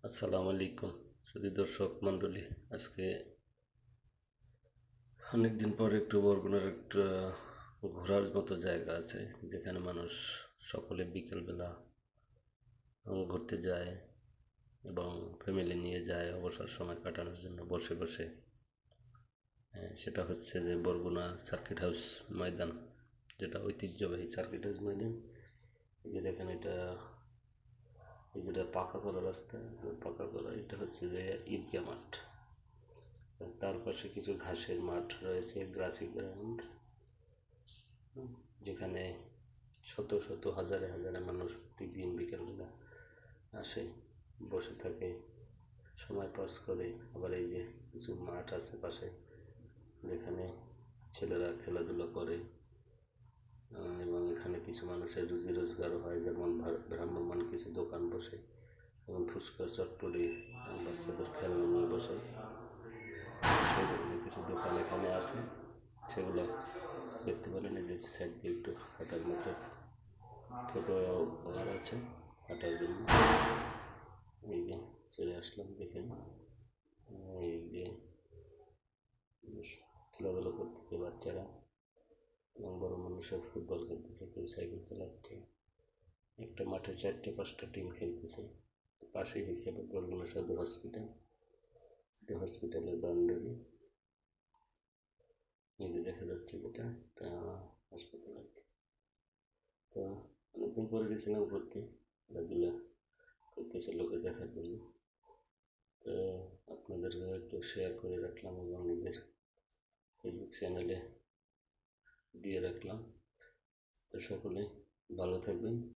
আসসালামু আলাইকুম শুধু দর্শক মণ্ডলী। আজকে অনেকদিন পর একটু বরগুনার একটা ঘোরার মতো জায়গা আছে, যেখানে মানুষ সকলে বিকেলবেলা ঘুরতে যায় এবং ফ্যামিলি নিয়ে যায় অবসর সময় কাটানোর জন্য বসে বসে। সেটা হচ্ছে যে বরগুনা সার্কিট হাউস ময়দান, যেটা ঐতিহ্যবাহী সার্কিট হাউস ময়দান। এই যে দেখেন, যেটা পাকা করা রাস্তা, পাকা করা, এটা হচ্ছে যে ঈদগাহ মাঠ। তার পাশে কিছু ঘাসের মাঠ রয়েছে, গ্রাসি গ্রাউন্ড, যেখানে শত শত হাজারে হাজারে মানুষ প্রতিদিন বিকেলবেলা আসে, বসে থাকে, সময় পাস করে। আবার এই যে কিছু মাঠ আছে পাশে, যেখানে ছেলেরা খেলাধুলা করে, এবং এখানে কিছু মানুষের রুজি রোজগার হয়, যেমন ভ্রাম্যমান কিছু দোকান বসে, যেমন ফুচকা, চটপটি, বাচ্চাদের খেলনা নিয়ে বসে, সেই ধরনের কিছু দোকান এখানে আছে। সেগুলো দেখতে পারেন। এই যে সাইড দিয়ে একটু হাঁটার মতো ছোটো ঘর আছে হাঁটার জন্য। এই যে চলে আসলাম, দেখেন এই যে খেলাধুলা করতেছে বাচ্চারা, এবং বড় মানুষের ফুটবল খেলতেছে, কেউ সাইকেল চালাচ্ছে। একটা মাঠে 4-5টা টিম খেলতেছে। পাশেই হিসেবে বরগুনা সদর হসপিটাল, হসপিটালের বাউন্ডারি এই যে দেখা যাচ্ছে, যেটা একটা হাসপাতাল আর কি। তো অনেকদিন পরে গেছিলাম ঘুরতে, খেলাধুলা করতেছে লোকে দেখার জন্য। তো আপনাদেরকে একটু শেয়ার করে রাখলাম এবং নিজের ফেসবুক চ্যানেলে দিয়ে রাখলাম। তো সকলে ভালো থাকবেন।